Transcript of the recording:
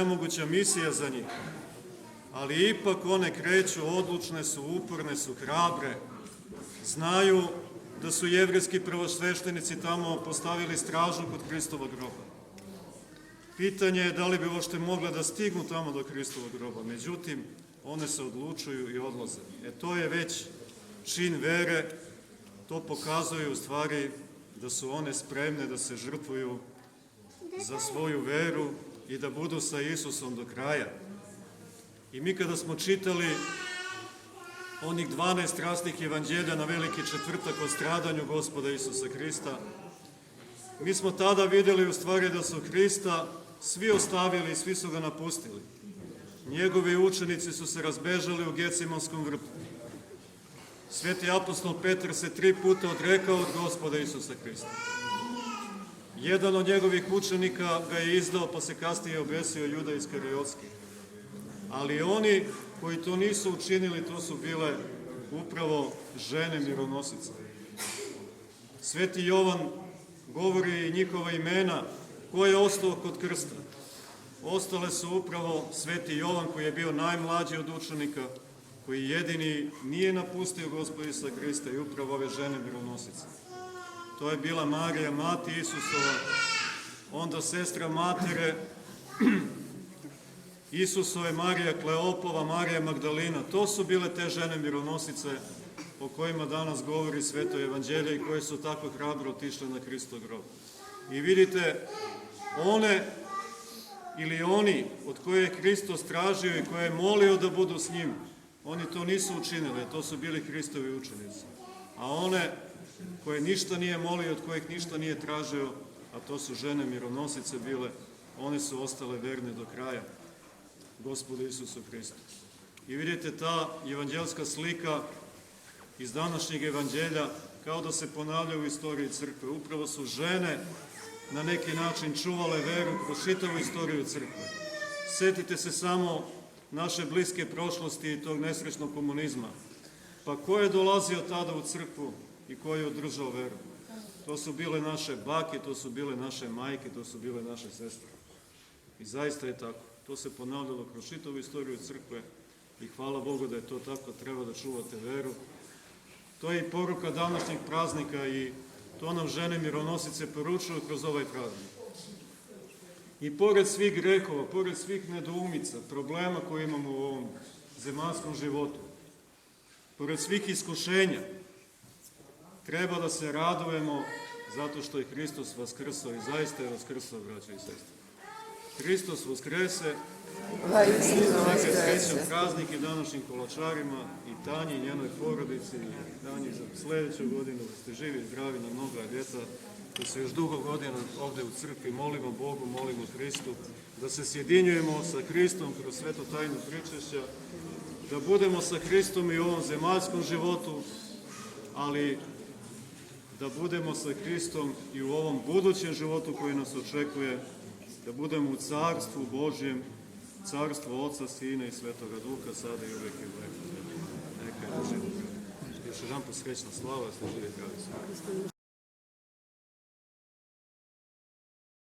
nemoguća misija za njih. Ali ipak one kreću, odlučne su, uporne su, hrabre. Znaju da su jevrejski prvosveštenici tamo postavili stražu kod Hristovog groba. Pitanje je da li bi uopšte mogle da stignu tamo do Hristovog groba. Međutim, one se odlučuju i odlaze. To je već čin vere. To pokazuje u stvari da su one spremne da se žrtvuju za svoju veru i da budu sa Isusom do kraja. I mi kada smo čitali onih 12 strasnih evanđelja na Veliki četvrtak o stradanju Gospoda Isusa Hrista, mi smo tada videli u stvari da su Hrista svi ostavili i svi su ga napustili. Njegovi učenici su se razbežali u Gecimonskom vrtu. Sveti apostol Petar se 3 puta odrekao od Gospoda Isusa Hrista. Jedan od njegovih učenika ga je izdao, pa se kasnije obesio Juda Iskariotski. Ali oni koji to nisu učinili, to su bile upravo žene mironosice. Sveti Jovan govori i njihova imena, ko je ostao kod krsta. Ostale su upravo Sveti Jovan, koji je bio najmlađi od učenika, koji jedini nije napustio Gospoda Isusa Hrista, i upravo ove žene mironosice. To je bila Marija, mati Isusova, onda sestra matere Isusove, Marija Kleopova, Marija Magdalina. To su bile te žene mironosice o kojima danas govori Sveto evanđelje i koje su tako hrabro otišle na Hristov grob. I vidite, one ili oni od koje je Hristos tražio i koje je molio da budu s njim, oni to nisu učinili, to su bili Hristovi učenici. A one koje ništa nije molio, od kojih ništa nije tražio, a to su žene mironosice bile, one su ostale verne do kraja Gospodu Isusu Hristu. I vidite, ta evanđelska slika iz današnjeg evanđelja kao da se ponavlja u istoriji crkve. Upravo su žene na neki način čuvale veru kroz čitavu istoriju crkve. Setite se samo naše bliske prošlosti i tog nesrećnog komunizma. Pa ko je dolazio tada u crkvu i ko je održao veru? To su bile naše bake, to su bile naše majke, to su bile naše sestre. I zaista je tako. To se ponavljalo kroz čitavu istoriju crkve i hvala Bogu da je to tako, treba da čuvate veru. To je i poruka današnjeg praznika i to nam žene mironosice poručuju kroz ovaj praznik. I pored svih grehova, pored svih nedoumica, problema koje imamo u ovom zemaljskom životu, pored svih iskušenja, treba da se radujemo zato što je Hristos vaskrsao i zaista je vaskrsao, braćo i sestre. Hristos vaskrese, neka srećan praznik i današnjim kolačarima i Tanji i njenoj porodici i Tanji za sledeću godinu, da ste živi i zdravi na mnoga ljeta, da se još dugo godina ovde u crkvi molimo Bogu, molimo Hristu, da se sjedinjujemo sa Hristom kroz svetu tajnu pričešća, da budemo sa Hristom i u ovom zemaljskom životu, ali da budemo sa Hristom i u ovom budućem životu koji nas očekuje, da budemo u Carstvu Božjem, Carstvo Oca, Sina i Svetoga Duha, sada i uvek i u veku. Neka je Božje. Još jedan put srećna slava, da ste živi, dragi.